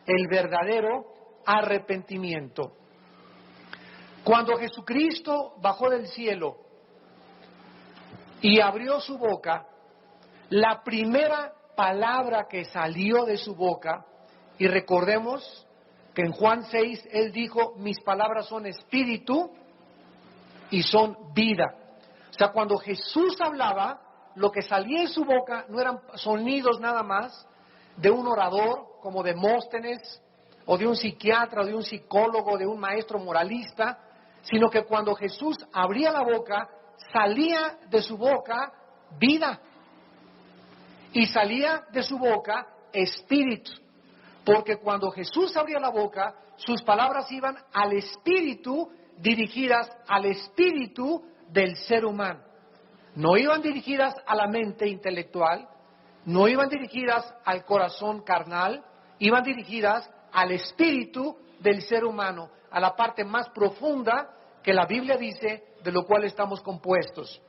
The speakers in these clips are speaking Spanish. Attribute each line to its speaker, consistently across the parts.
Speaker 1: el verdadero arrepentimiento. Cuando Jesucristo bajó del cielo y abrió su boca, la primera palabra que salió de su boca, y recordemos que en Juan 6 Él dijo, mis palabras son espíritu y son vida. O sea, cuando Jesús hablaba, lo que salía de su boca no eran sonidos nada más de un orador como Demóstenes, o de un psiquiatra, o de un psicólogo, de un maestro moralista, sino que cuando Jesús abría la boca, salía de su boca vida, y salía de su boca espíritu, porque cuando Jesús abría la boca, sus palabras iban al espíritu, dirigidas al espíritu del ser humano. No iban dirigidas a la mente intelectual, no iban dirigidas al corazón carnal, iban dirigidas al espíritu del ser humano, a la parte más profunda que la Biblia dice de lo cual estamos compuestos.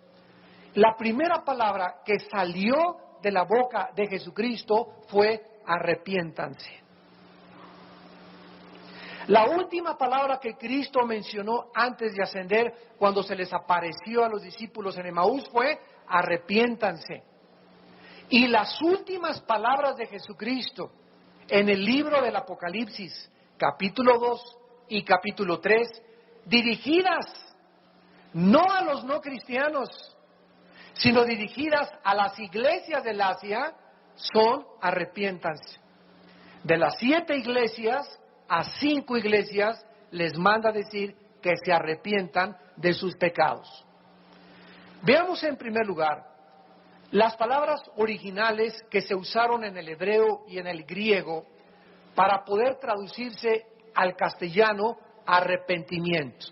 Speaker 1: La primera palabra que salió de la boca de Jesucristo fue arrepiéntanse. La última palabra que Cristo mencionó antes de ascender, cuando se les apareció a los discípulos en Emaús, fue arrepiéntanse. Y las últimas palabras de Jesucristo en el libro del Apocalipsis, capítulo 2 y capítulo 3, dirigidas no a los no cristianos, sino dirigidas a las iglesias del Asia, son arrepiéntanse. De las 7 iglesias, a 5 iglesias les manda decir que se arrepientan de sus pecados. Veamos en primer lugar las palabras originales que se usaron en el hebreo y en el griego para poder traducirse al castellano arrepentimiento.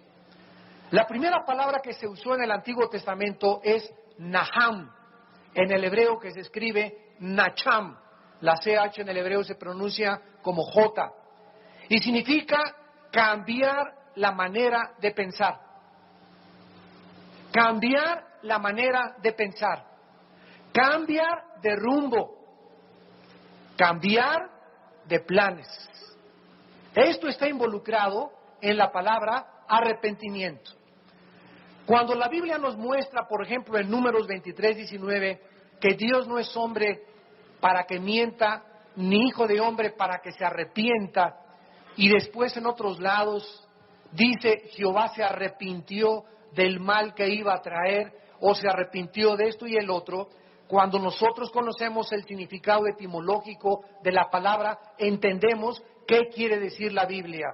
Speaker 1: La primera palabra que se usó en el Antiguo Testamento es Naham, en el hebreo que se escribe Nacham. La CH en el hebreo se pronuncia como J y significa cambiar la manera de pensar. Cambiar la manera de pensar. Cambiar de rumbo. Cambiar de planes. Esto está involucrado en la palabra arrepentimiento. Cuando la Biblia nos muestra, por ejemplo, en Números 23:19, que Dios no es hombre para que mienta, ni hijo de hombre para que se arrepienta, y después en otros lados dice, Jehová se arrepintió del mal que iba a traer, o se arrepintió de esto y el otro. Cuando nosotros conocemos el significado etimológico de la palabra, entendemos qué quiere decir la Biblia.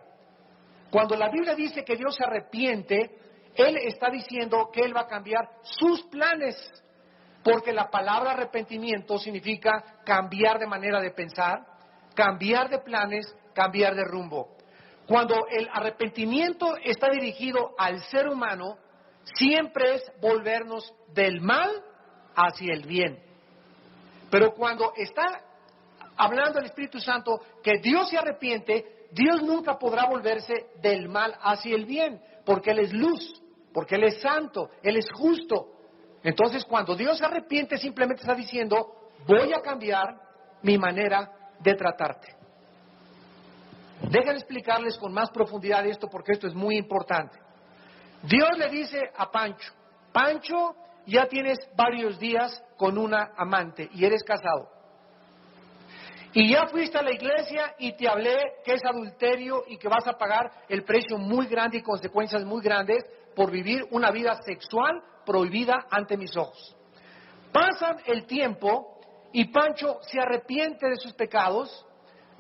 Speaker 1: Cuando la Biblia dice que Dios se arrepiente, Él está diciendo que Él va a cambiar sus planes, porque la palabra arrepentimiento significa cambiar de manera de pensar, cambiar de planes, cambiar de rumbo. Cuando el arrepentimiento está dirigido al ser humano, siempre es volvernos del mal hacia el bien. Pero cuando está hablando el Espíritu Santo que Dios se arrepiente, Dios nunca podrá volverse del mal hacia el bien, porque Él es luz, porque Él es santo, Él es justo. Entonces, cuando Dios se arrepiente, simplemente está diciendo, voy a cambiar mi manera de tratarte. Déjenme explicarles con más profundidad esto, porque esto es muy importante. Dios le dice a Pancho, Pancho, ya tienes varios días con una amante y eres casado. Y ya fuiste a la iglesia y te hablé que es adulterio y que vas a pagar el precio muy grande y consecuencias muy grandes por vivir una vida sexual prohibida ante mis ojos. Pasan el tiempo y Pancho se arrepiente de sus pecados,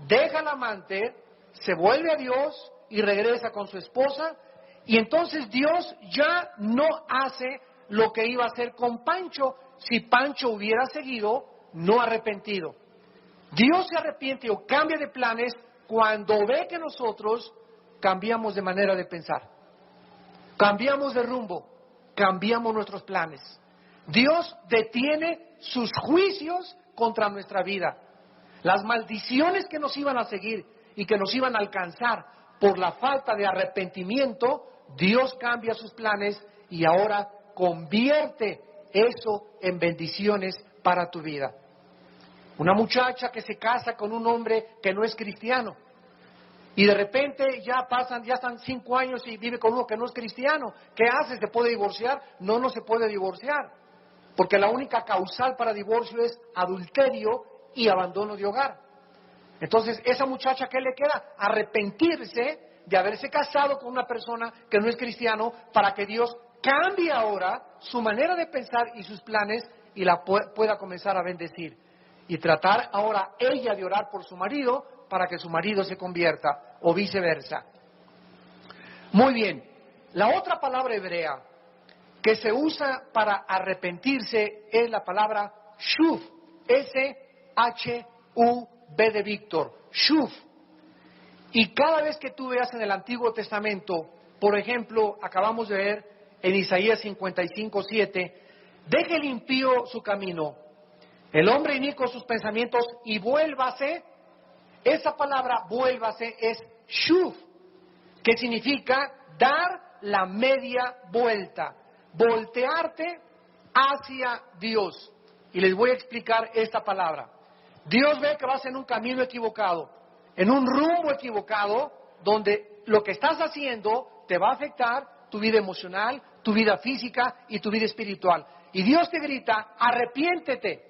Speaker 1: deja al amante, se vuelve a Dios y regresa con su esposa, y entonces Dios ya no hace lo que iba a hacer con Pancho si Pancho hubiera seguido no arrepentido. Dios se arrepiente o cambia de planes cuando ve que nosotros cambiamos de manera de pensar, cambiamos de rumbo, cambiamos nuestros planes. Dios detiene sus juicios contra nuestra vida. Las maldiciones que nos iban a seguir y que nos iban a alcanzar por la falta de arrepentimiento, Dios cambia sus planes y ahora convierte eso en bendiciones para tu vida. Una muchacha que se casa con un hombre que no es cristiano, Y de repente ya están 5 años y vive con uno que no es cristiano. ¿Qué hace? ¿Se puede divorciar? No, no se puede divorciar. Porque la única causal para divorcio es adulterio y abandono de hogar. Entonces, esa muchacha, ¿qué le queda? Arrepentirse de haberse casado con una persona que no es cristiano, para que Dios cambie ahora su manera de pensar y sus planes y la pueda comenzar a bendecir. Y tratar ahora ella de orar por su marido para que su marido se convierta, o viceversa. Muy bien, la otra palabra hebrea que se usa para arrepentirse es la palabra shuv, S-H-U-V de Víctor, shuv. Y cada vez que tú veas en el Antiguo Testamento, por ejemplo, acabamos de ver en Isaías 55:7, deje el impío su camino, el hombre inicuo sus pensamientos y vuélvase. Esa palabra vuélvase es shuv, que significa dar la media vuelta, voltearte hacia Dios. Y les voy a explicar esta palabra. Dios ve que vas en un camino equivocado, en un rumbo equivocado, donde lo que estás haciendo te va a afectar tu vida emocional, tu vida física y tu vida espiritual. Y Dios te grita, arrepiéntete.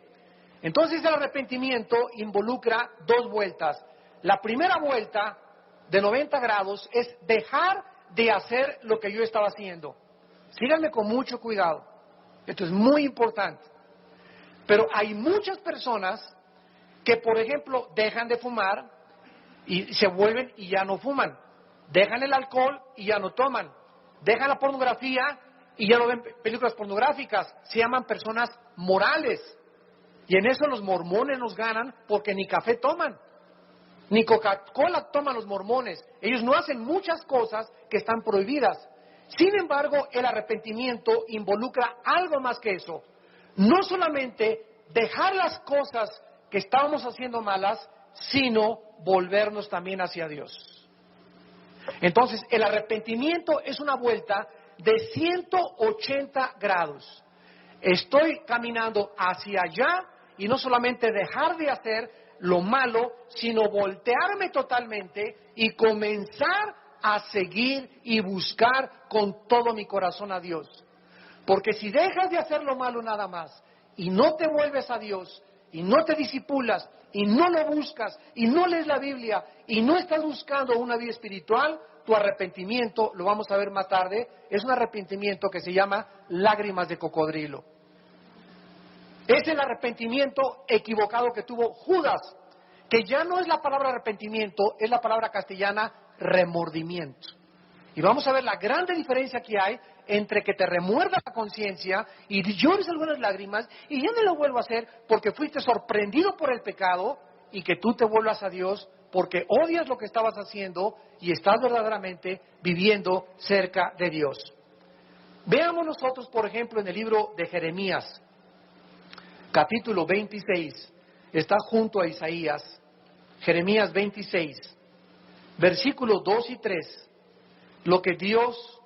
Speaker 1: Entonces el arrepentimiento involucra 2 vueltas. La primera vuelta de 90 grados es dejar de hacer lo que yo estaba haciendo. Síganme con mucho cuidado. Esto es muy importante. Pero hay muchas personas que, por ejemplo, dejan de fumar y se vuelven y ya no fuman. Dejan el alcohol y ya no toman. Dejan la pornografía y ya no ven películas pornográficas. Se llaman personas morales. Y en eso los mormones nos ganan, porque ni café toman, ni Coca-Cola toman los mormones. Ellos no hacen muchas cosas que están prohibidas. Sin embargo, el arrepentimiento involucra algo más que eso. No solamente dejar las cosas que estábamos haciendo malas, sino volvernos también hacia Dios. Entonces, el arrepentimiento es una vuelta de 180 grados. Estoy caminando hacia allá, y no solamente dejar de hacer lo malo, sino voltearme totalmente y comenzar a seguir y buscar con todo mi corazón a Dios. Porque si dejas de hacer lo malo nada más y no te vuelves a Dios y no te disipulas y no lo buscas y no lees la Biblia y no estás buscando una vida espiritual, tu arrepentimiento, lo vamos a ver más tarde, es un arrepentimiento que se llama lágrimas de cocodrilo. Es el arrepentimiento equivocado que tuvo Judas, que ya no es la palabra arrepentimiento, es la palabra castellana remordimiento. Y vamos a ver la grande diferencia que hay entre que te remuerda la conciencia y llores algunas lágrimas y ya no lo vuelvo a hacer porque fuiste sorprendido por el pecado, y que tú te vuelvas a Dios porque odias lo que estabas haciendo y estás verdaderamente viviendo cerca de Dios. Veamos nosotros, por ejemplo, en el libro de Jeremías, capítulo 26, está junto a Isaías. Jeremías 26, versículos 2 y 3, lo que Dios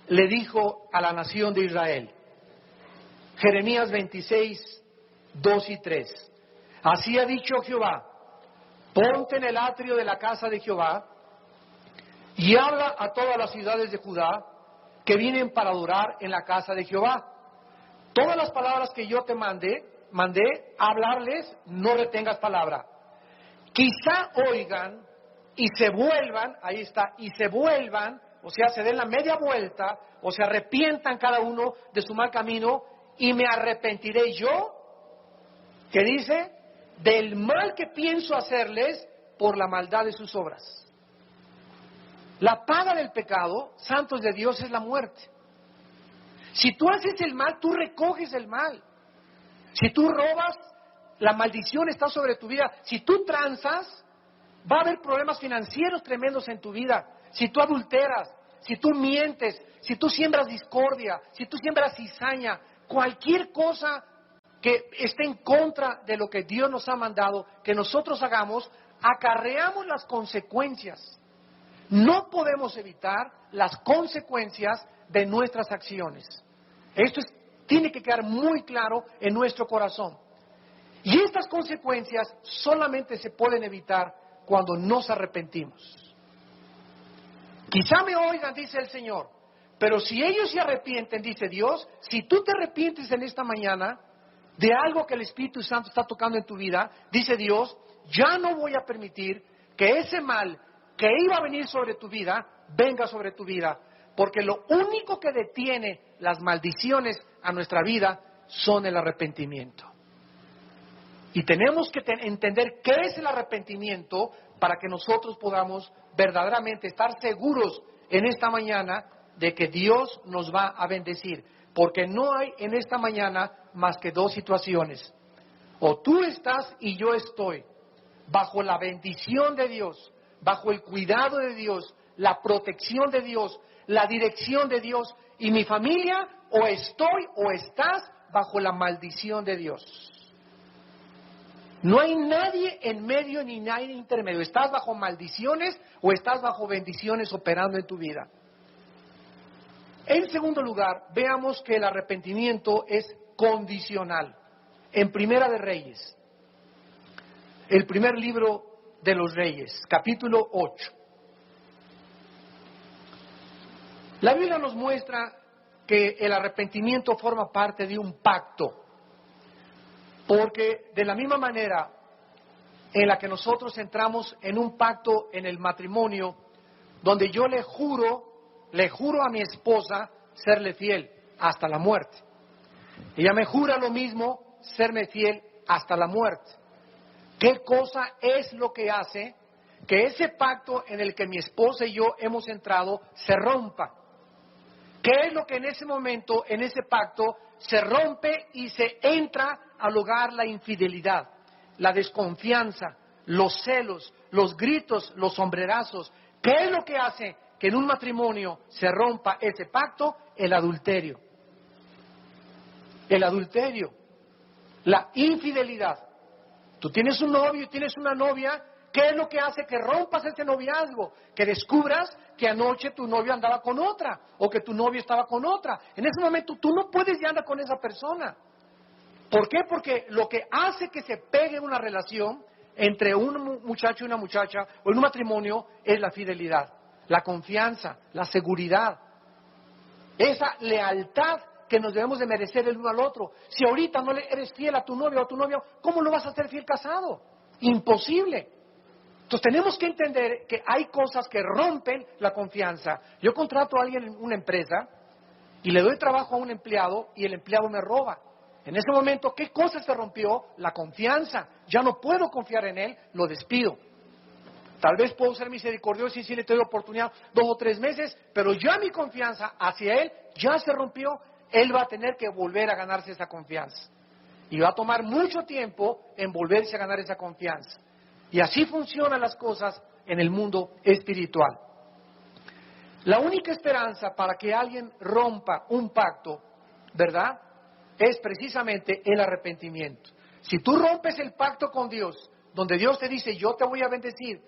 Speaker 1: le dijo a la nación de Israel. Jeremías 26, 2 y 3. Así ha dicho Jehová: ponte en el atrio de la casa de Jehová y habla a todas las ciudades de Judá que vienen para adorar en la casa de Jehová. Todas las palabras que yo te mandé a hablarles, no retengas palabra. Quizá oigan y se vuelvan, ahí está, y se vuelvan, o sea, se den la media vuelta, o se arrepientan cada uno de su mal camino, y me arrepentiré yo, que dice, del mal que pienso hacerles por la maldad de sus obras. La paga del pecado, santos de Dios, es la muerte. Si tú haces el mal, tú recoges el mal. Si tú robas, la maldición está sobre tu vida. Si tú transas, va a haber problemas financieros tremendos en tu vida. Si tú adulteras, si tú mientes, si tú siembras discordia, si tú siembras cizaña, cualquier cosa que esté en contra de lo que Dios nos ha mandado que nosotros hagamos, acarreamos las consecuencias. No podemos evitar las consecuencias de nuestras acciones. Esto tiene que quedar muy claro en nuestro corazón. Y estas consecuencias solamente se pueden evitar cuando nos arrepentimos. Quizá me oigan, dice el Señor, pero si ellos se arrepienten, dice Dios, si tú te arrepientes en esta mañana de algo que el Espíritu Santo está tocando en tu vida, dice Dios, ya no voy a permitir que ese mal que iba a venir sobre tu vida, venga sobre tu vida. Porque lo único que detiene las maldiciones a nuestra vida son el arrepentimiento. Y tenemos que entender qué es el arrepentimiento para que nosotros podamos verdaderamente estar seguros en esta mañana de que Dios nos va a bendecir. Porque no hay en esta mañana más que dos situaciones. O tú estás y yo estoy bajo la bendición de Dios, bajo el cuidado de Dios, la protección de Dios, la dirección de Dios, y mi familia, o estoy o estás bajo la maldición de Dios. No hay nadie en medio ni nadie en intermedio. ¿Estás bajo maldiciones o estás bajo bendiciones operando en tu vida? En segundo lugar, veamos que el arrepentimiento es condicional. En Primera de Reyes, el primer libro de los Reyes, capítulo 8. La Biblia nos muestra que el arrepentimiento forma parte de un pacto, porque de la misma manera en la que nosotros entramos en un pacto en el matrimonio, donde yo le juro a mi esposa serle fiel hasta la muerte. Ella me jura lo mismo, serme fiel hasta la muerte. ¿Qué cosa es lo que hace que ese pacto en el que mi esposa y yo hemos entrado se rompa? ¿Qué es lo que en ese momento, en ese pacto, se rompe y se entra al hogar? La infidelidad, la desconfianza, los celos, los gritos, los sombrerazos. ¿Qué es lo que hace que en un matrimonio se rompa ese pacto? El adulterio. El adulterio, la infidelidad. Tú tienes un novio y tienes una novia, ¿qué es lo que hace que rompas ese noviazgo? Que descubras que anoche tu novio andaba con otra, o que tu novio estaba con otra. En ese momento tú no puedes ya andar con esa persona. ¿Por qué? Porque lo que hace que se pegue una relación entre un muchacho y una muchacha, o en un matrimonio, es la fidelidad, la confianza, la seguridad, esa lealtad que nos debemos de merecer el uno al otro. Si ahorita no le eres fiel a tu novio o a tu novio, ¿cómo lo vas a hacer fiel casado? Imposible. Entonces tenemos que entender que hay cosas que rompen la confianza. Yo contrato a alguien en una empresa y le doy trabajo a un empleado y el empleado me roba. En ese momento, ¿qué cosa se rompió? La confianza. Ya no puedo confiar en él, lo despido. Tal vez puedo ser misericordioso y sí le doy oportunidad 2 o 3 meses, pero ya mi confianza hacia él ya se rompió. Él va a tener que volver a ganarse esa confianza. Y va a tomar mucho tiempo en volverse a ganar esa confianza. Y así funcionan las cosas en el mundo espiritual. La única esperanza para que alguien rompa un pacto, ¿verdad?, es precisamente el arrepentimiento. Si tú rompes el pacto con Dios, donde Dios te dice, yo te voy a bendecir,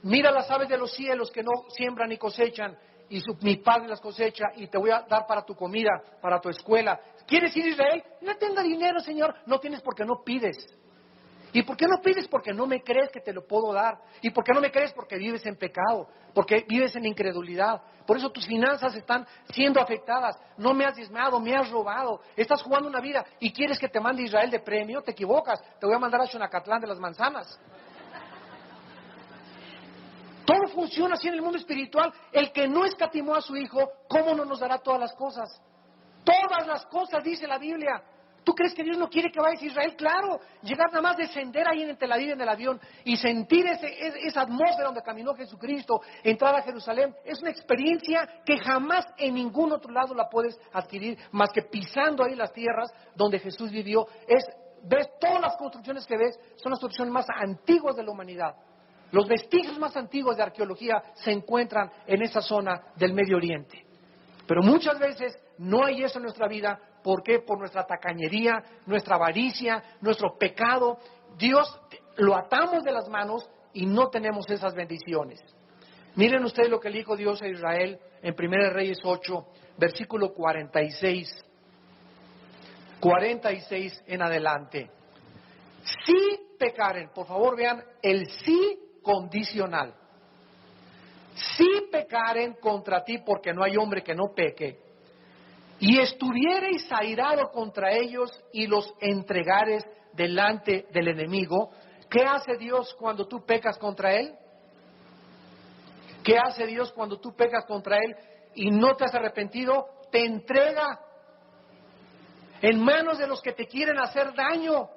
Speaker 1: mira las aves de los cielos que no siembran ni cosechan, y mi Padre las cosecha, y te voy a dar para tu comida, para tu escuela. ¿Quieres ir a Israel? No tengo dinero, Señor. No tienes porque no pides. ¿Y por qué no pides? Porque no me crees que te lo puedo dar. ¿Y por qué no me crees? Porque vives en pecado, porque vives en incredulidad. Por eso tus finanzas están siendo afectadas. No me has diezmado, me has robado. Estás jugando una vida y quieres que te mande Israel de premio. Te equivocas. Te voy a mandar a Xonacatlán de las manzanas. Todo funciona así en el mundo espiritual. El que no escatimó a su hijo, ¿cómo no nos dará todas las cosas? Todas las cosas, dice la Biblia. ¿Tú crees que Dios no quiere que vayas a Israel? Claro, llegar nada más, descender ahí en Tel Aviv en el avión y sentir esa atmósfera donde caminó Jesucristo, entrar a Jerusalén, es una experiencia que jamás en ningún otro lado la puedes adquirir, más que pisando ahí las tierras donde Jesús vivió. Ves todas las construcciones que ves, son las construcciones más antiguas de la humanidad. Los vestigios más antiguos de arqueología se encuentran en esa zona del Medio Oriente. Pero muchas veces no hay eso en nuestra vida. ¿Por qué? Por nuestra tacañería, nuestra avaricia, nuestro pecado. Dios lo atamos de las manos y no tenemos esas bendiciones. Miren ustedes lo que le dijo Dios a Israel en 1 Reyes 8, versículo 46. 46 en adelante. Si pecaren, por favor vean el sí condicional. Si pecaren contra ti, porque no hay hombre que no peque, y estuviereis airado contra ellos y los entregares delante del enemigo, ¿qué hace Dios cuando tú pecas contra Él? ¿Qué hace Dios cuando tú pecas contra Él y no te has arrepentido? Te entrega en manos de los que te quieren hacer daño.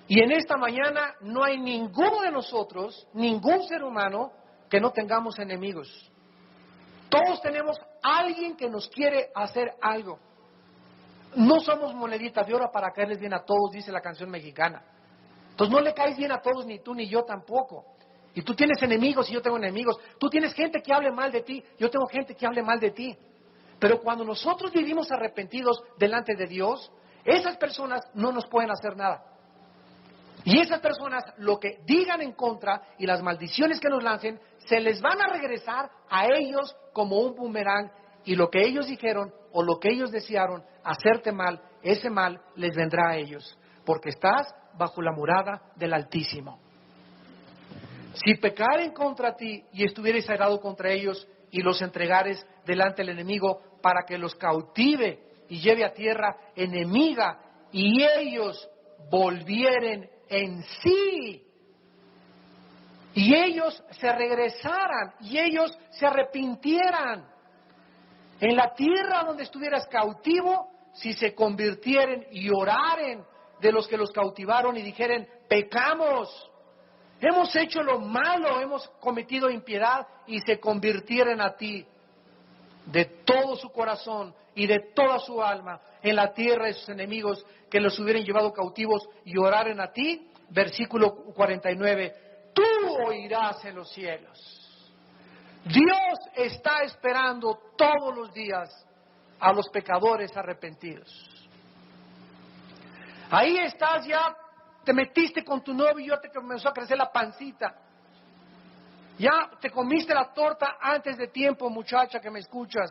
Speaker 1: Y en esta mañana no hay ninguno de nosotros, ningún ser humano, que no tengamos enemigos. Todos tenemos alguien que nos quiere hacer algo. No somos moneditas de oro para caerles bien a todos, dice la canción mexicana. Entonces no le caes bien a todos, ni tú ni yo tampoco. Y tú tienes enemigos y yo tengo enemigos. Tú tienes gente que hable mal de ti, yo tengo gente que hable mal de ti. Pero cuando nosotros vivimos arrepentidos delante de Dios, esas personas no nos pueden hacer nada. Y esas personas, lo que digan en contra y las maldiciones que nos lancen, se les van a regresar a ellos como un boomerang. Y lo que ellos dijeron o lo que ellos desearon hacerte mal, ese mal les vendrá a ellos. Porque estás bajo la morada del Altísimo. Si pecaren contra ti y estuvieres airado contra ellos y los entregares delante del enemigo para que los cautive y lleve a tierra enemiga y ellos volvieren en sí y ellos se regresaran y ellos se arrepintieran en la tierra donde estuvieras cautivo, si se convirtieren y oraren de los que los cautivaron y dijeren, pecamos, hemos hecho lo malo, hemos cometido impiedad, y se convirtieren a ti de todo su corazón y de toda su alma en la tierra de sus enemigos que los hubieran llevado cautivos y oraren a ti, versículo 49, tú oirás en los cielos. Dios está esperando todos los días a los pecadores arrepentidos. Ahí estás, ya te metiste con tu novio y ya te comenzó a crecer la pancita. Ya te comiste la torta antes de tiempo, muchacha que me escuchas.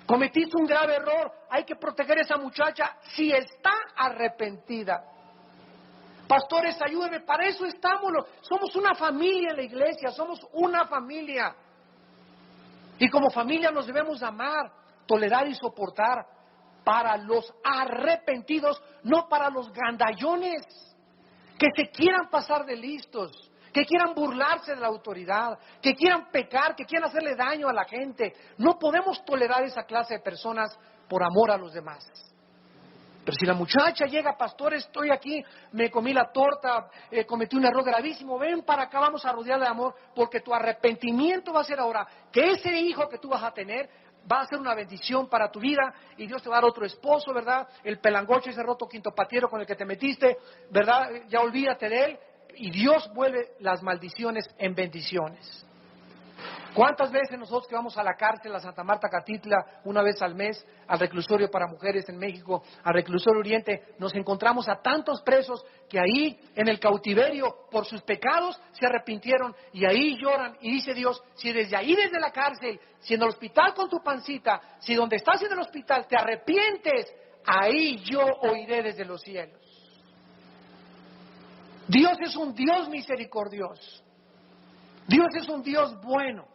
Speaker 1: Cometiste un grave error, hay que proteger a esa muchacha si está arrepentida. Pastores, ayúdenme, para eso estamos, somos una familia en la iglesia, somos una familia. Y como familia nos debemos amar, tolerar y soportar para los arrepentidos, no para los gandallones que se quieran pasar de listos, que quieran burlarse de la autoridad, que quieran pecar, que quieran hacerle daño a la gente. No podemos tolerar esa clase de personas por amor a los demás. Pero si la muchacha llega, pastor, estoy aquí, me comí la torta, cometí un error gravísimo, ven para acá, vamos a rodearle de amor, porque tu arrepentimiento va a ser ahora que ese hijo que tú vas a tener va a ser una bendición para tu vida y Dios te va a dar otro esposo, ¿verdad? El pelangocho, ese roto quinto patiero con el que te metiste, ¿verdad? Ya olvídate de él y Dios vuelve las maldiciones en bendiciones. ¿Cuántas veces nosotros que vamos a la cárcel, a Santa Marta Catitla, una vez al mes, al reclusorio para mujeres en México, al reclusorio Oriente, nos encontramos a tantos presos que ahí en el cautiverio por sus pecados se arrepintieron y ahí lloran y dice Dios, si desde ahí, desde la cárcel, si en el hospital con tu pancita, si donde estás en el hospital te arrepientes, ahí yo oiré desde los cielos. Dios es un Dios misericordioso. Dios es un Dios bueno.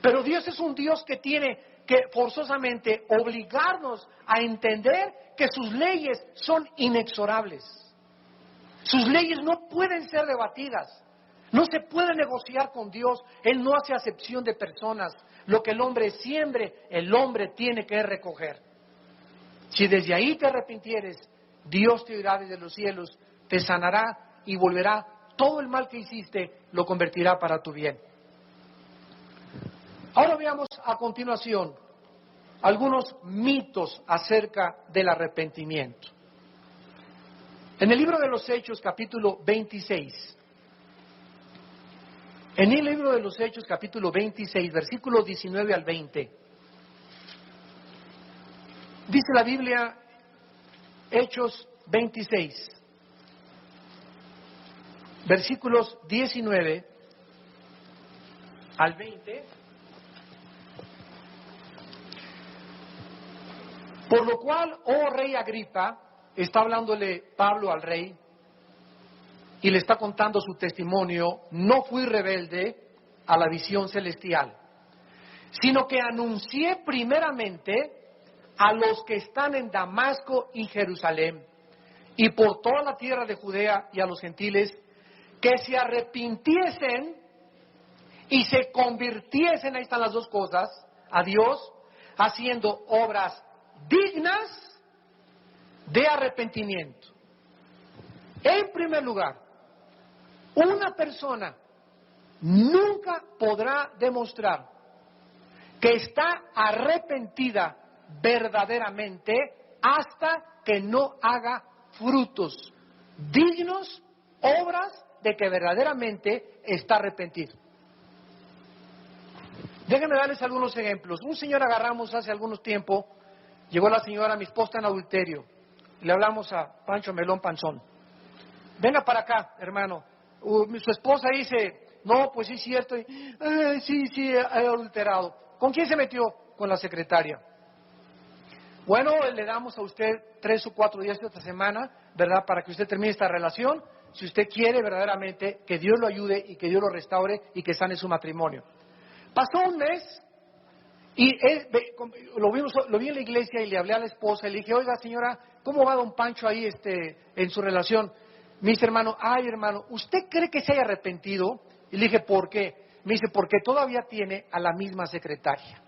Speaker 1: Pero Dios es un Dios que tiene que forzosamente obligarnos a entender que sus leyes son inexorables. Sus leyes no pueden ser debatidas. No se puede negociar con Dios. Él no hace acepción de personas. Lo que el hombre siembre, el hombre tiene que recoger. Si desde ahí te arrepintieres, Dios te oirá desde los cielos, te sanará y volverá todo el mal que hiciste, lo convertirá para tu bien. Ahora veamos a continuación algunos mitos acerca del arrepentimiento. En el libro de los Hechos, capítulo 26, en el libro de los Hechos, capítulo 26, versículos 19 al 20, dice la Biblia, Hechos 26, versículos 19 al 20, por lo cual, oh rey Agripa, está hablándole Pablo al rey y le está contando su testimonio, no fui rebelde, a la visión celestial, sino que anuncié primeramente a los que están en Damasco y Jerusalén, y por toda la tierra de Judea y a los gentiles, que se arrepintiesen y se convirtiesen, ahí están las dos cosas, a Dios, haciendo obras dignas de arrepentimiento. En primer lugar, una persona nunca podrá demostrar que está arrepentida verdaderamente hasta que no haga frutos dignos, obras de que verdaderamente está arrepentido. Déjenme darles algunos ejemplos. Un señor agarramos hace algunos tiempo, llegó la señora, mi esposa en adulterio, le hablamos a Pancho Melón Panzón. Venga para acá, hermano. Su esposa dice, no, pues sí es cierto, sí, he adulterado. ¿Con quién se metió? Con la secretaria. Bueno, le damos a usted 3 o 4 días de esta semana, ¿verdad? Para que usted termine esta relación, si usted quiere verdaderamente que Dios lo ayude y que Dios lo restaure y que sane su matrimonio. Pasó un mes y lo vi en la iglesia y le hablé a la esposa y le dije, oiga señora, ¿cómo va don Pancho ahí en su relación? Me dice, hermano, ¿usted cree que se haya arrepentido? Y le dije, ¿por qué? Me dice, porque todavía tiene a la misma secretaria.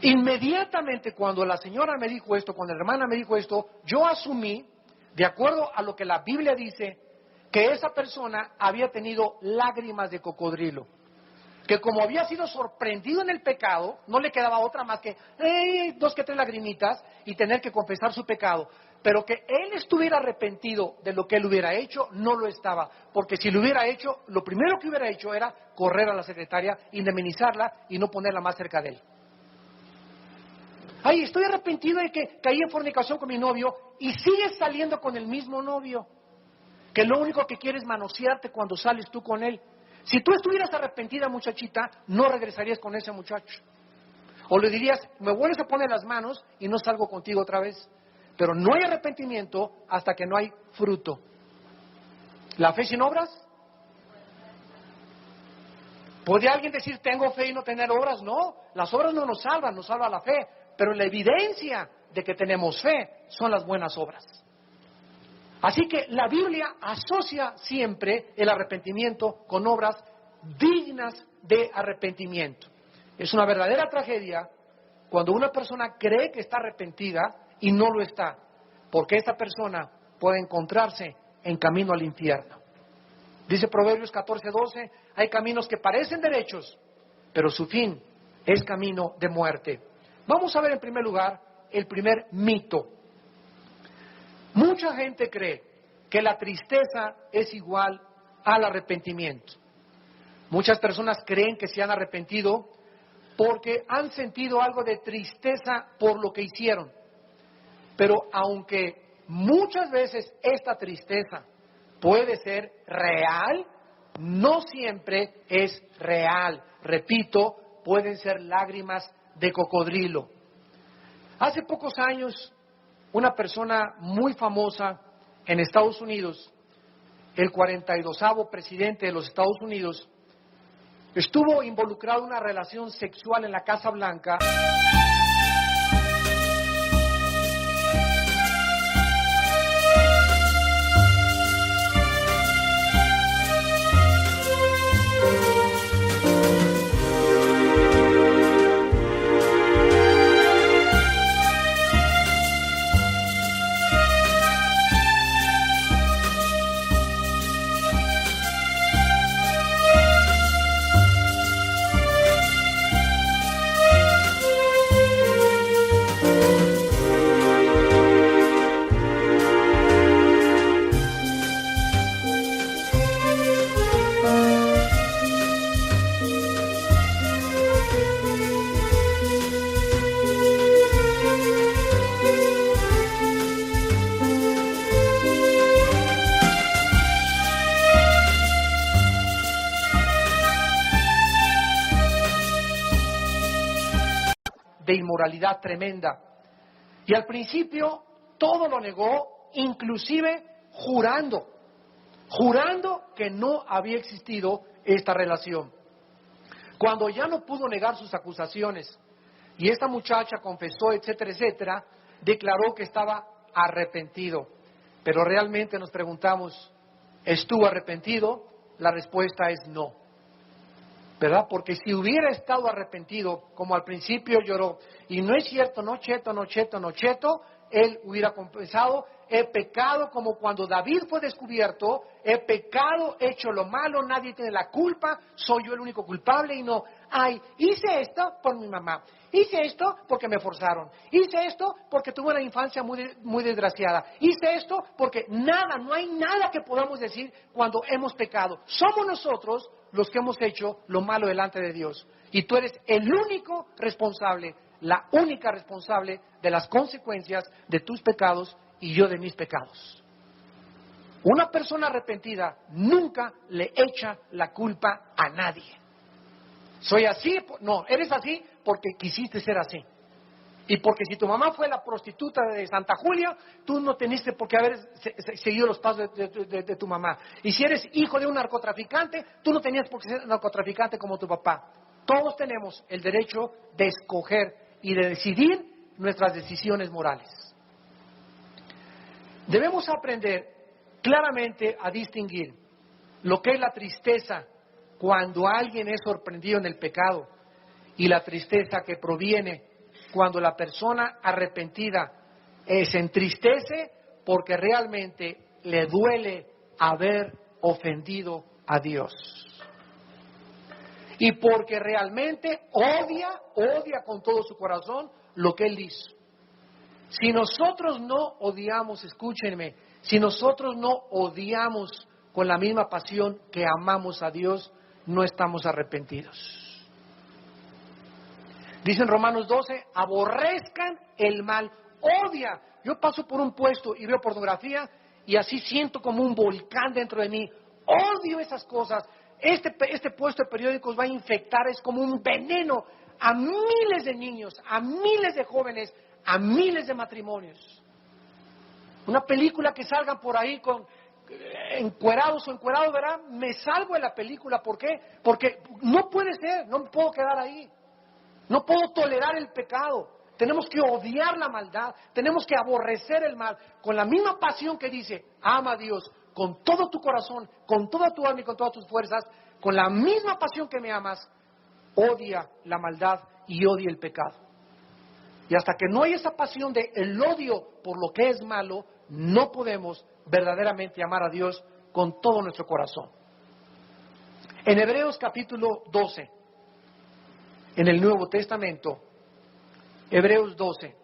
Speaker 1: Inmediatamente cuando la señora me dijo esto, cuando la hermana me dijo esto, yo asumí, de acuerdo a lo que la Biblia dice, que esa persona había tenido lágrimas de cocodrilo. Que como había sido sorprendido en el pecado, no le quedaba otra más que 2 que 3 lagrimitas y tener que confesar su pecado. Pero que él estuviera arrepentido de lo que él hubiera hecho, no lo estaba. Porque si lo hubiera hecho, lo primero que hubiera hecho era correr a la secretaria, indemnizarla y no ponerla más cerca de él. Ay, estoy arrepentido de que caí en fornicación con mi novio y sigues saliendo con el mismo novio. Que lo único que quiere es manosearte cuando sales tú con él. Si tú estuvieras arrepentida, muchachita, no regresarías con ese muchacho. O le dirías, me vuelves a poner las manos y no salgo contigo otra vez. Pero no hay arrepentimiento hasta que no hay fruto. ¿La fe sin obras? ¿Puede alguien decir, tengo fe y no tener obras? No, las obras no nos salvan, nos salva la fe. Pero la evidencia de que tenemos fe son las buenas obras. Así que la Biblia asocia siempre el arrepentimiento con obras dignas de arrepentimiento. Es una verdadera tragedia cuando una persona cree que está arrepentida y no lo está, porque esta persona puede encontrarse en camino al infierno. Dice Proverbios 14:12, hay caminos que parecen derechos, pero su fin es camino de muerte. Vamos a ver en primer lugar el primer mito. Mucha gente cree que la tristeza es igual al arrepentimiento. Muchas personas creen que se han arrepentido porque han sentido algo de tristeza por lo que hicieron. Pero aunque muchas veces esta tristeza puede ser real, no siempre es real. Repito, pueden ser lágrimas de cocodrilo. Hace pocos años, una persona muy famosa en Estados Unidos, el 42º presidente de los Estados Unidos, estuvo involucrado en una relación sexual en la Casa Blanca. De inmoralidad tremenda. Y al principio todo lo negó, inclusive jurando jurando que no había existido esta relación. Cuando ya no pudo negar sus acusaciones y esta muchacha confesó, etcétera, etcétera, declaró que estaba arrepentido. Pero realmente nos preguntamos, ¿estuvo arrepentido? La respuesta es no, ¿verdad? Porque si hubiera estado arrepentido, como al principio lloró, y no es cierto, no cheto, no cheto, no cheto, él hubiera confesado, he pecado como cuando David fue descubierto, he pecado, he hecho lo malo, nadie tiene la culpa, soy yo el único culpable y no, ay, hice esto por mi mamá, hice esto porque me forzaron, hice esto porque tuve una infancia muy desgraciada, hice esto porque nada, no hay nada que podamos decir cuando hemos pecado. Somos nosotros los que hemos hecho lo malo delante de Dios. Y tú eres el único responsable, la única responsable de las consecuencias de tus pecados y yo de mis pecados. Una persona arrepentida nunca le echa la culpa a nadie. Soy así, no, eres así porque quisiste ser así. Y porque si tu mamá fue la prostituta de Santa Julia, tú no teniste por qué haber seguido los pasos de tu mamá. Y si eres hijo de un narcotraficante, tú no tenías por qué ser narcotraficante como tu papá. Todos tenemos el derecho de escoger y de decidir nuestras decisiones morales. Debemos aprender claramente a distinguir lo que es la tristeza cuando alguien es sorprendido en el pecado y la tristeza que proviene cuando la persona arrepentida se entristece porque realmente le duele haber ofendido a Dios. Y porque realmente odia con todo su corazón lo que Él hizo. Si nosotros no odiamos, escúchenme, si nosotros no odiamos con la misma pasión que amamos a Dios, no estamos arrepentidos. Dice en Romanos 12, aborrezcan el mal, odia. Yo paso por un puesto y veo pornografía y así siento como un volcán dentro de mí. Odio esas cosas. Este puesto de periódicos va a infectar, es como un veneno a miles de niños, a miles de jóvenes, a miles de matrimonios. Una película que salgan por ahí con encuerados o encuerados, ¿verdad? Me salgo de la película. ¿Por qué? Porque no puede ser, no me puedo quedar ahí. No puedo tolerar el pecado. Tenemos que odiar la maldad, tenemos que aborrecer el mal, con la misma pasión que dice, ama a Dios con todo tu corazón, con toda tu alma y con todas tus fuerzas, con la misma pasión que me amas, odia la maldad y odia el pecado. Y hasta que no hay esa pasión de el odio por lo que es malo, no podemos verdaderamente amar a Dios con todo nuestro corazón. En Hebreos capítulo 12, en el Nuevo Testamento, Hebreos 12,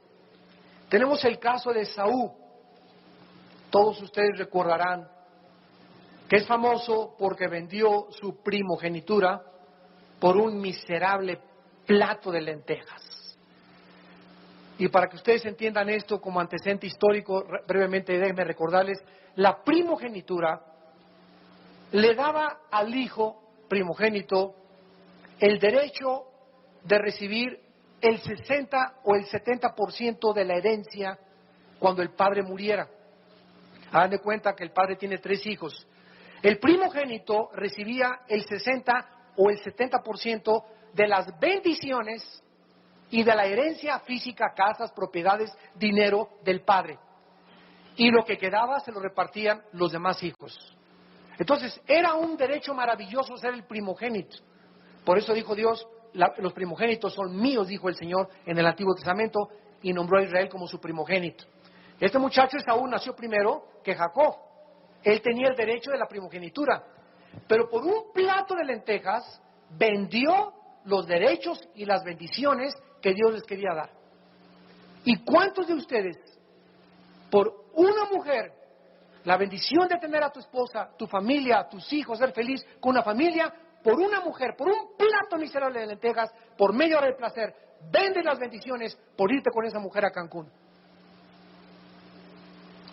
Speaker 1: tenemos el caso de Esaú. Todos ustedes recordarán que es famoso porque vendió su primogenitura por un miserable plato de lentejas. Y para que ustedes entiendan esto como antecedente histórico, brevemente déjenme recordarles, la primogenitura le daba al hijo primogénito el derecho de recibir el 60 o el 70% de la herencia cuando el padre muriera. Hagan de cuenta que el padre tiene 3 hijos. El primogénito recibía el 60 o el 70% de las bendiciones y de la herencia física, casas, propiedades, dinero del padre. Y lo que quedaba se lo repartían los demás hijos. Entonces, era un derecho maravilloso ser el primogénito. Por eso dijo Dios, los primogénitos son míos, dijo el Señor en el Antiguo Testamento, y nombró a Israel como su primogénito. Este muchacho Esaú nació primero que Jacob. Él tenía el derecho de la primogenitura, pero por un plato de lentejas vendió los derechos y las bendiciones que Dios les quería dar. ¿Y cuántos de ustedes, por una mujer, la bendición de tener a tu esposa, tu familia, tus hijos, ser feliz con una familia, por una mujer, por un plato miserable de lentejas, por media hora de placer, vendes las bendiciones por irte con esa mujer a Cancún?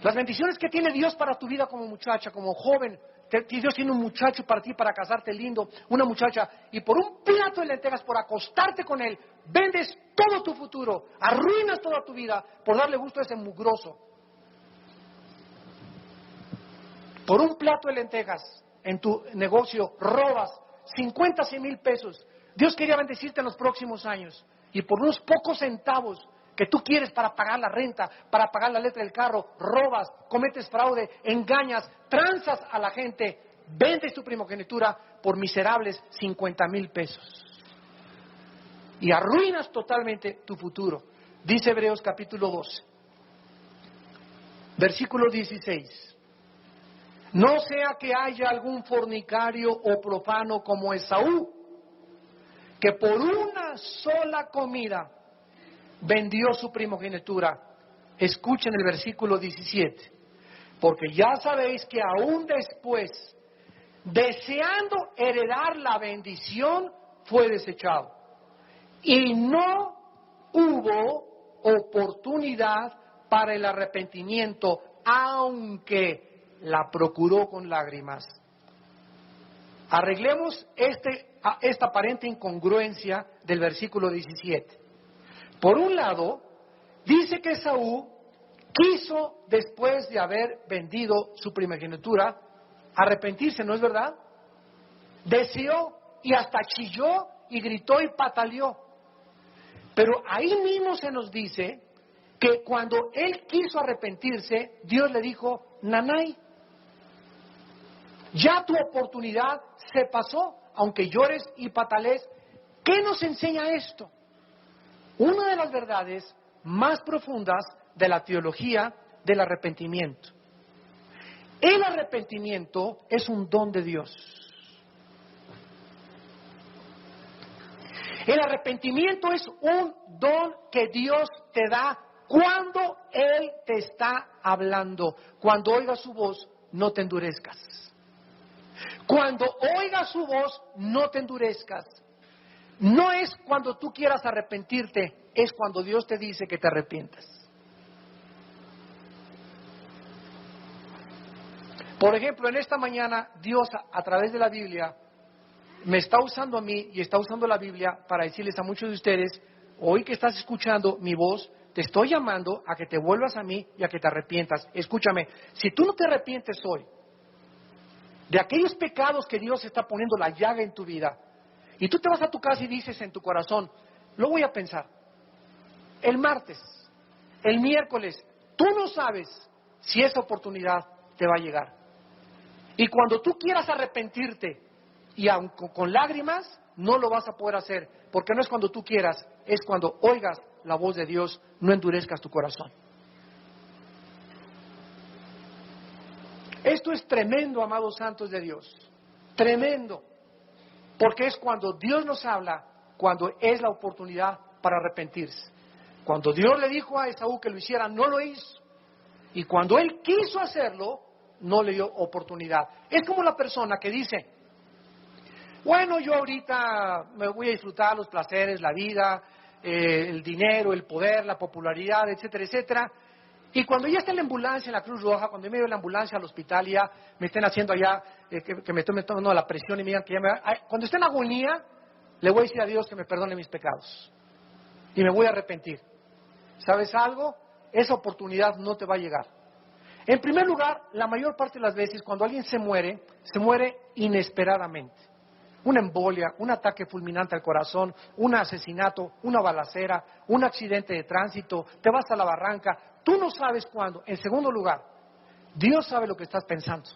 Speaker 1: Las bendiciones que tiene Dios para tu vida como muchacha, como joven. Dios tiene un muchacho para ti, para casarte lindo, una muchacha, y por un plato de lentejas, por acostarte con él, vendes todo tu futuro, arruinas toda tu vida por darle gusto a ese mugroso. Por un plato de lentejas en tu negocio robas 50, 100 mil pesos. Dios quería bendecirte en los próximos años. Y por unos pocos centavos que tú quieres para pagar la renta, para pagar la letra del carro, robas, cometes fraude, engañas, tranzas a la gente, vendes tu primogenitura por miserables 50 mil pesos. Y arruinas totalmente tu futuro. Dice Hebreos capítulo 12, versículo 16. No sea que haya algún fornicario o profano como Esaú, que por una sola comida vendió su primogenitura. Escuchen el versículo 17. Porque ya sabéis que aún después, deseando heredar la bendición, fue desechado. Y no hubo oportunidad para el arrepentimiento, aunque la procuró con lágrimas. Arreglemos esta aparente incongruencia del versículo 17. Por un lado, dice que Esaú quiso, después de haber vendido su primogenitura, arrepentirse, ¿no es verdad? Deseó y hasta chilló y gritó y pataleó. Pero ahí mismo se nos dice que cuando él quiso arrepentirse, Dios le dijo, nanay, ya tu oportunidad se pasó, aunque llores y patalees. ¿Qué nos enseña esto? Una de las verdades más profundas de la teología del arrepentimiento. El arrepentimiento es un don de Dios. El arrepentimiento es un don que Dios te da cuando Él te está hablando. Cuando oigas su voz, no te endurezcas. Cuando oigas su voz, no te endurezcas. No es cuando tú quieras arrepentirte, es cuando Dios te dice que te arrepientas. Por ejemplo, en esta mañana, Dios a través de la Biblia me está usando a mí y está usando la Biblia para decirles a muchos de ustedes, hoy que estás escuchando mi voz, te estoy llamando a que te vuelvas a mí y a que te arrepientas. Escúchame, si tú no te arrepientes hoy de aquellos pecados que Dios está poniendo la llaga en tu vida, y tú te vas a tu casa y dices en tu corazón, lo voy a pensar, el martes, el miércoles, tú no sabes si esa oportunidad te va a llegar. Y cuando tú quieras arrepentirte, y aun con lágrimas, no lo vas a poder hacer, porque no es cuando tú quieras, es cuando oigas la voz de Dios, no endurezcas tu corazón. Esto es tremendo, amados santos de Dios, tremendo, porque es cuando Dios nos habla, cuando es la oportunidad para arrepentirse. Cuando Dios le dijo a Esaú que lo hiciera, no lo hizo, y cuando él quiso hacerlo, no le dio oportunidad. Es como la persona que dice, bueno, yo ahorita me voy a disfrutar los placeres, la vida, el dinero, el poder, la popularidad, etcétera, etcétera. Y cuando ya esté en la ambulancia, en la Cruz Roja, cuando me lleve la ambulancia al hospital y ya me estén haciendo allá, que me estén tomando la presión y me digan que ya cuando esté en agonía, le voy a decir a Dios que me perdone mis pecados. Y me voy a arrepentir. ¿Sabes algo? Esa oportunidad no te va a llegar. En primer lugar, la mayor parte de las veces cuando alguien se muere inesperadamente. Una embolia, un ataque fulminante al corazón, un asesinato, una balacera, un accidente de tránsito, te vas a la barranca, tú no sabes cuándo. En segundo lugar, Dios sabe lo que estás pensando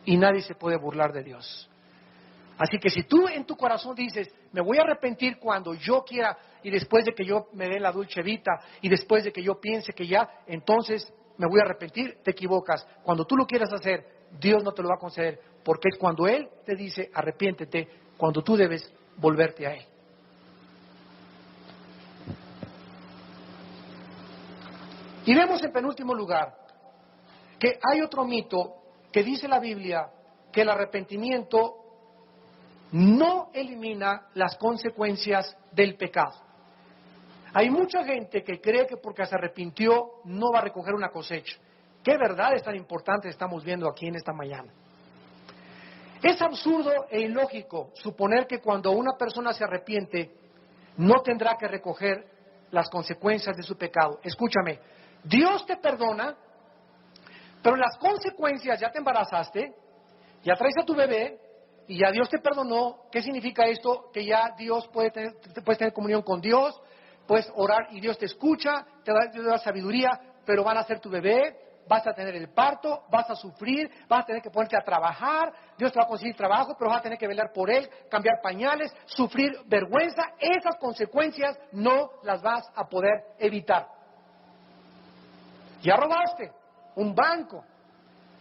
Speaker 1: y nadie se puede burlar de Dios. Así que si tú en tu corazón dices, me voy a arrepentir cuando yo quiera y después de que yo me dé la dulce vita y después de que yo piense que ya, entonces me voy a arrepentir, te equivocas. Cuando tú lo quieras hacer, Dios no te lo va a conceder, porque es cuando Él te dice arrepiéntete, cuando tú debes volverte a Él. Y vemos en penúltimo lugar que hay otro mito que dice la Biblia que el arrepentimiento no elimina las consecuencias del pecado. Hay mucha gente que cree que porque se arrepintió no va a recoger una cosecha. ¿Qué verdades tan importantes estamos viendo aquí en esta mañana? Es absurdo e ilógico suponer que cuando una persona se arrepiente no tendrá que recoger las consecuencias de su pecado. Escúchame, Dios te perdona Pero las consecuencias, ya te embarazaste, ya traes a tu bebé y ya Dios te perdonó. ¿Qué significa esto? Que ya Dios puedes tener comunión con Dios, puedes orar y Dios te escucha, Dios te da sabiduría, pero van a ser tu bebé, vas a tener el parto, vas a sufrir, vas a tener que ponerte a trabajar, Dios te va a conseguir trabajo, pero vas a tener que velar por él, cambiar pañales, sufrir vergüenza. Esas consecuencias no las vas a poder evitar. Ya robaste un banco,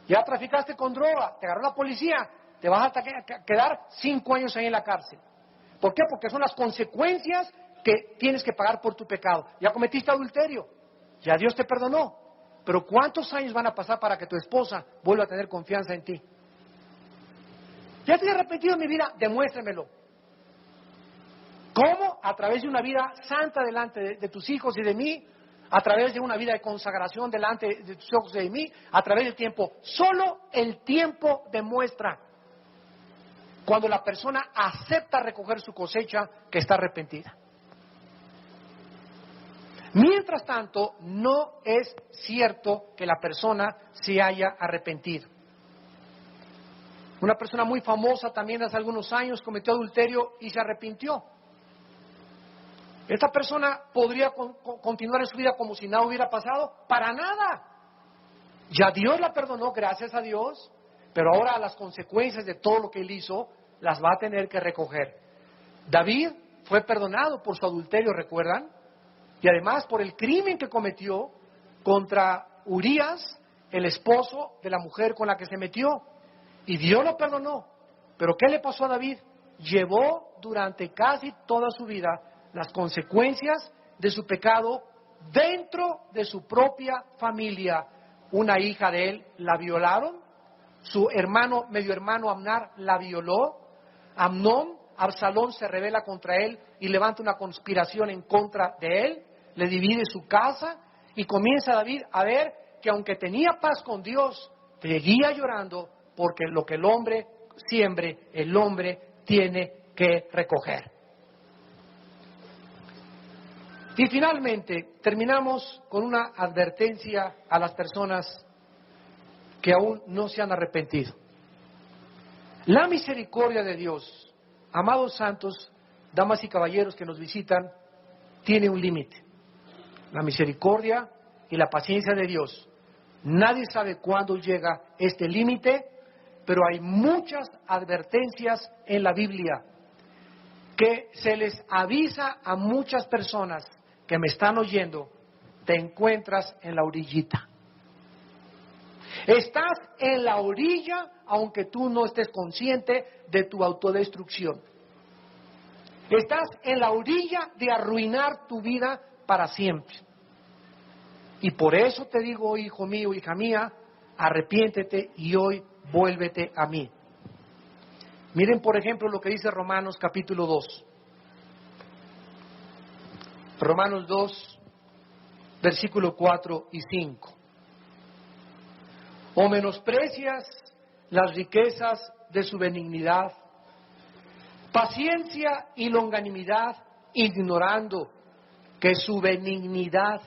Speaker 1: ya traficaste con droga, te agarró la policía, te vas a quedar 5 años ahí en la cárcel. ¿Por qué? Porque son las consecuencias que tienes que pagar por tu pecado. Ya cometiste adulterio, ya Dios te perdonó, pero ¿cuántos años van a pasar para que tu esposa vuelva a tener confianza en ti? ¿Ya te he arrepentido en mi vida? Demuéstremelo. ¿Cómo? A través de una vida santa delante de tus hijos y de mí, a través de una vida de consagración delante de tus ojos y de mí, a través del tiempo. Solo el tiempo demuestra cuando la persona acepta recoger su cosecha que está arrepentida. Mientras tanto, no es cierto que la persona se haya arrepentido. Una persona muy famosa también hace algunos años cometió adulterio y se arrepintió. ¿Esta persona podría continuar en su vida como si nada hubiera pasado? Para nada. Ya Dios la perdonó, gracias a Dios, pero ahora las consecuencias de todo lo que él hizo las va a tener que recoger. David fue perdonado por su adulterio, ¿recuerdan? Y además por el crimen que cometió contra Urías, el esposo de la mujer con la que se metió. Y Dios lo perdonó. Pero ¿qué le pasó a David? Llevó durante casi toda su vida las consecuencias de su pecado dentro de su propia familia. Una hija de él la violaron, su hermano, medio hermano Amnar la violó, Absalón se rebela contra él y levanta una conspiración en contra de él, le divide su casa y comienza David a ver que aunque tenía paz con Dios, seguía llorando porque lo que el hombre siembre, el hombre tiene que recoger. Y finalmente, terminamos con una advertencia a las personas que aún no se han arrepentido. La misericordia de Dios, amados santos, damas y caballeros que nos visitan, tiene un límite. La misericordia y la paciencia de Dios. Nadie sabe cuándo llega este límite, pero hay muchas advertencias en la Biblia que se les avisa a muchas personas que me están oyendo, te encuentras en la orillita. Estás en la orilla aunque tú no estés consciente de tu autodestrucción. Estás en la orilla de arruinar tu vida para siempre. Y por eso te digo, hijo mío, hija mía, arrepiéntete y hoy vuélvete a mí. Miren, por ejemplo, lo que dice Romanos capítulo 2. Romanos 2, versículo 4 y 5. ¿O menosprecias las riquezas de su benignidad, paciencia y longanimidad, ignorando que su benignidad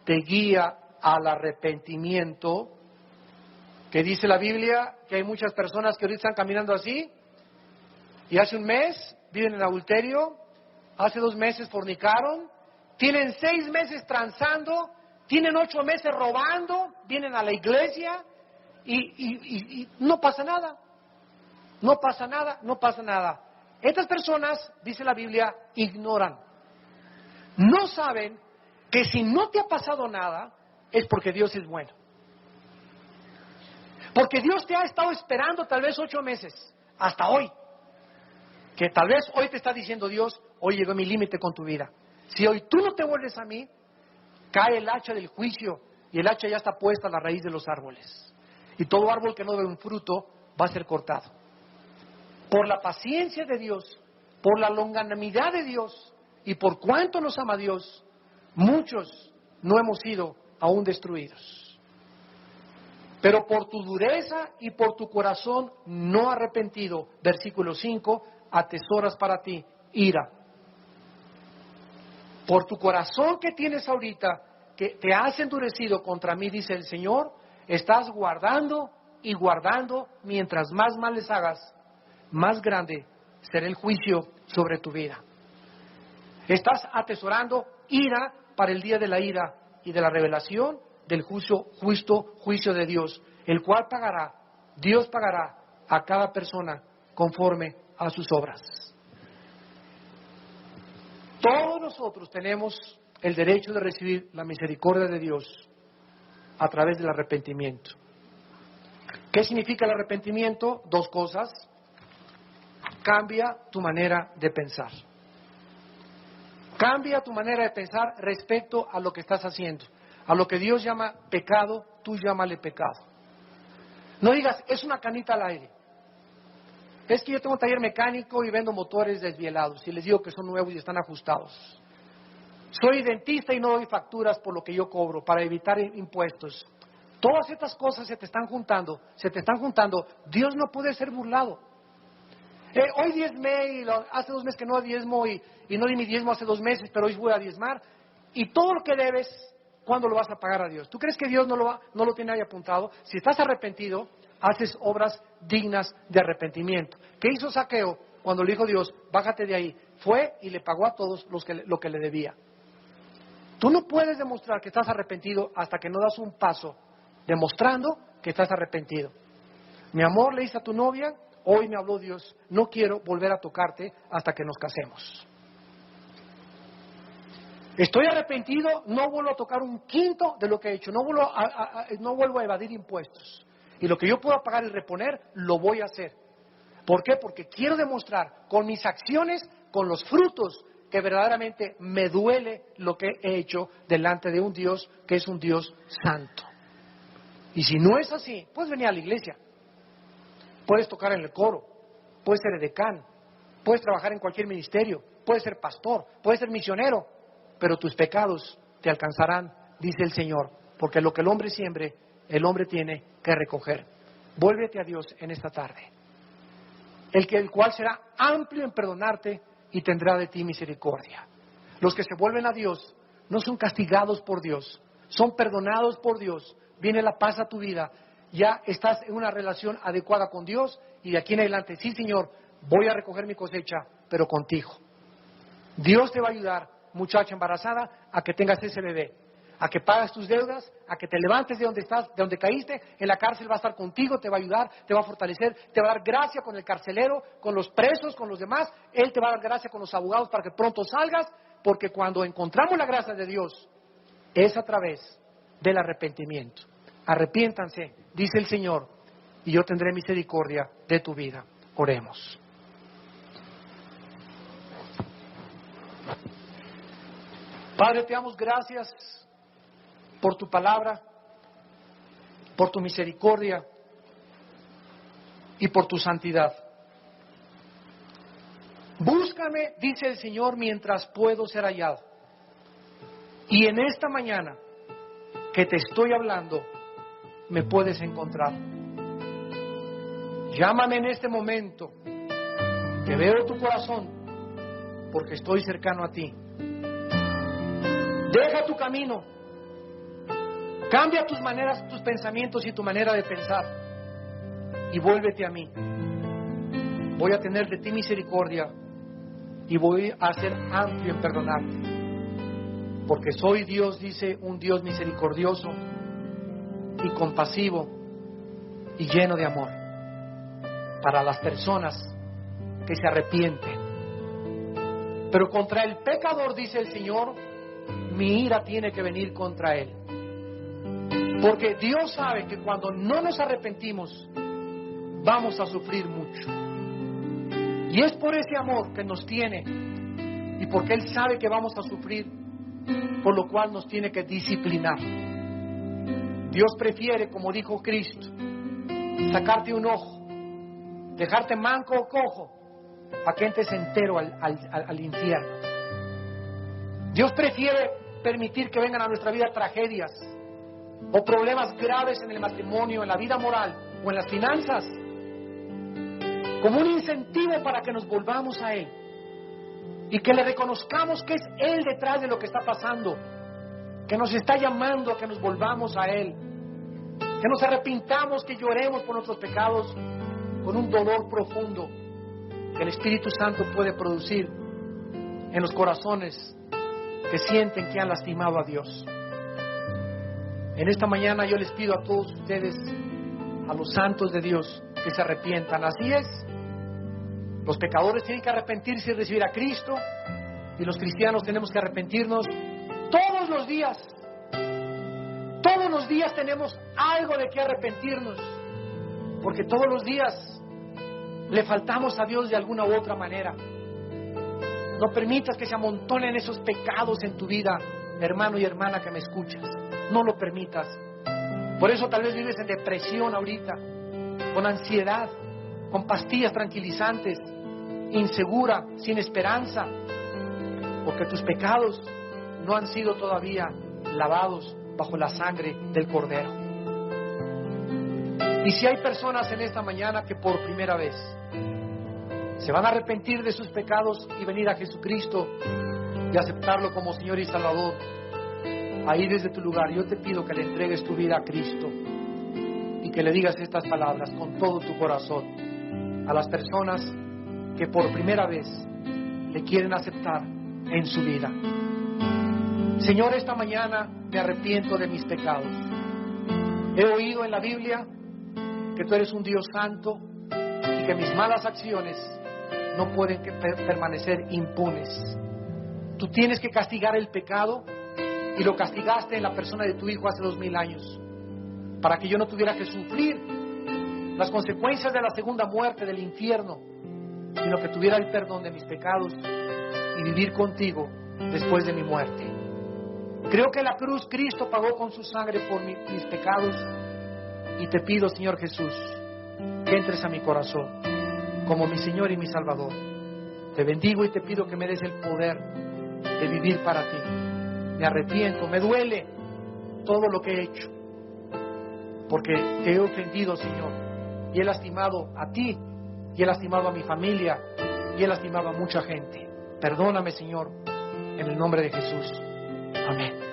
Speaker 1: te guía al arrepentimiento? Que dice la Biblia que hay muchas personas que ahorita están caminando así y hace un mes viven en adulterio, hace 2 meses fornicaron, tienen 6 meses transando, tienen 8 meses robando, vienen a la iglesia y no pasa nada, no pasa nada, no pasa nada. Estas personas, dice la Biblia, ignoran, no saben que si no te ha pasado nada es porque Dios es bueno. Porque Dios te ha estado esperando tal vez 8 meses, hasta hoy. Que tal vez hoy te está diciendo Dios, hoy llegó mi límite con tu vida. Si hoy tú no te vuelves a mí, cae el hacha del juicio y el hacha ya está puesta a la raíz de los árboles. Y todo árbol que no dé un fruto va a ser cortado. Por la paciencia de Dios, por la longanimidad de Dios y por cuánto nos ama Dios, muchos no hemos sido aún destruidos. Pero por tu dureza y por tu corazón no arrepentido, versículo 5, atesoras para ti ira. Por tu corazón que tienes ahorita, que te has endurecido contra mí, dice el Señor, estás guardando y guardando. Mientras más mal les hagas, más grande será el juicio sobre tu vida. Estás atesorando ira para el día de la ira y de la revelación del juicio de Dios, el cual Dios pagará a cada persona conforme a sus obras. Todos nosotros tenemos el derecho de recibir la misericordia de Dios a través del arrepentimiento. ¿Qué significa el arrepentimiento? Dos cosas. Cambia tu manera de pensar. Cambia tu manera de pensar respecto a lo que estás haciendo. A lo que Dios llama pecado, tú llámale pecado. No digas, es una canita al aire. Es que yo tengo un taller mecánico y vendo motores desvielados y les digo que son nuevos y están ajustados. Soy dentista y no doy facturas por lo que yo cobro para evitar impuestos. Todas estas cosas se te están juntando. Dios no puede ser burlado. Hoy diezmé y hace 2 meses que no diezmo y no di mi diezmo hace 2 meses, pero hoy voy a diezmar. Y todo lo que debes, ¿cuándo lo vas a pagar a Dios? ¿Tú crees que Dios no lo tiene ahí apuntado? Si estás arrepentido, haces obras dignas de arrepentimiento. ¿Qué hizo Zaqueo cuando le dijo Dios, bájate de ahí? Fue y le pagó a todos lo que le debía. Tú no puedes demostrar que estás arrepentido hasta que no das un paso demostrando que estás arrepentido. Mi amor, le dice a tu novia, hoy me habló Dios, no quiero volver a tocarte hasta que nos casemos. Estoy arrepentido, no vuelvo a tocar un quinto de lo que he hecho, no vuelvo a evadir impuestos. Y lo que yo pueda pagar y reponer, lo voy a hacer. ¿Por qué? Porque quiero demostrar con mis acciones, con los frutos, que verdaderamente me duele lo que he hecho delante de un Dios que es un Dios santo. Y si no es así, puedes venir a la iglesia, puedes tocar en el coro, puedes ser edecán, puedes trabajar en cualquier ministerio, puedes ser pastor, puedes ser misionero, pero tus pecados te alcanzarán, dice el Señor, porque lo que el hombre siembre, el hombre tiene que recoger. Vuélvete a Dios en esta tarde, el cual será amplio en perdonarte y tendrá de ti misericordia. Los que se vuelven a Dios no son castigados por Dios, son perdonados por Dios, viene la paz a tu vida, ya estás en una relación adecuada con Dios y de aquí en adelante, sí Señor, voy a recoger mi cosecha, pero contigo. Dios te va a ayudar, muchacha embarazada, a que tengas ese bebé, a que pagas tus deudas, a que te levantes de donde estás, de donde caíste. En la cárcel va a estar contigo, te va a ayudar, te va a fortalecer, te va a dar gracia con el carcelero, con los presos, con los demás. Él te va a dar gracia con los abogados para que pronto salgas, porque cuando encontramos la gracia de Dios es a través del arrepentimiento. Arrepiéntanse, dice el Señor, y yo tendré misericordia de tu vida. Oremos. Padre, te damos gracias por tu palabra, por tu misericordia y por tu santidad. Búscame, dice el Señor, mientras puedo ser hallado. Y en esta mañana que te estoy hablando, me puedes encontrar. Llámame en este momento, que veo tu corazón, porque estoy cercano a ti. Deja tu camino, cambia tus maneras, tus pensamientos y tu manera de pensar, y vuélvete a mí. Voy a tener de ti misericordia y voy a ser amplio en perdonarte, porque soy Dios, dice, un Dios misericordioso y compasivo y lleno de amor para las personas que se arrepienten. Pero contra el pecador, dice el Señor, mi ira tiene que venir contra él, porque Dios sabe que cuando no nos arrepentimos vamos a sufrir mucho, y es por ese amor que nos tiene y porque Él sabe que vamos a sufrir, por lo cual nos tiene que disciplinar. Dios prefiere, como dijo Cristo, sacarte un ojo, dejarte manco o cojo, a que entres entero al infierno. Dios prefiere permitir que vengan a nuestra vida tragedias o problemas graves en el matrimonio, en la vida moral o en las finanzas, como un incentivo para que nos volvamos a Él y que le reconozcamos que es Él detrás de lo que está pasando, que nos está llamando a que nos volvamos a Él. Que nos arrepintamos, que lloremos por nuestros pecados con un dolor profundo que el Espíritu Santo puede producir en los corazones que sienten que han lastimado a Dios. En esta mañana yo les pido a todos ustedes, a los santos de Dios, que se arrepientan. Así es, los pecadores tienen que arrepentirse y recibir a Cristo, y los cristianos tenemos que arrepentirnos todos los días. Todos los días tenemos algo de qué arrepentirnos, porque todos los días le faltamos a Dios de alguna u otra manera. No permitas que se amontonen esos pecados en tu vida, hermano y hermana que me escuchas. No lo permitas. Por eso tal vez vives en depresión ahorita, con ansiedad, con pastillas tranquilizantes, insegura, sin esperanza, porque tus pecados no han sido todavía lavados bajo la sangre del Cordero. Y si hay personas en esta mañana que por primera vez se van a arrepentir de sus pecados y venir a Jesucristo y aceptarlo como Señor y Salvador, ahí desde tu lugar yo te pido que le entregues tu vida a Cristo y que le digas estas palabras con todo tu corazón a las personas que por primera vez le quieren aceptar en su vida. Señor, esta mañana me arrepiento de mis pecados. He oído en la Biblia que tú eres un Dios santo y que mis malas acciones no pueden permanecer impunes. Tú tienes que castigar el pecado y lo castigaste en la persona de tu Hijo hace 2000 años para que yo no tuviera que sufrir las consecuencias de la segunda muerte, del infierno, sino que tuviera el perdón de mis pecados y vivir contigo después de mi muerte. Creo que en la cruz Cristo pagó con su sangre por mis pecados y te pido, Señor Jesús, que entres a mi corazón como mi Señor y mi Salvador. Te bendigo y te pido que me des el poder de vivir para ti. Me arrepiento, me duele todo lo que he hecho, porque te he ofendido, Señor, y he lastimado a ti, y he lastimado a mi familia, y he lastimado a mucha gente. Perdóname, Señor, en el nombre de Jesús. Amén.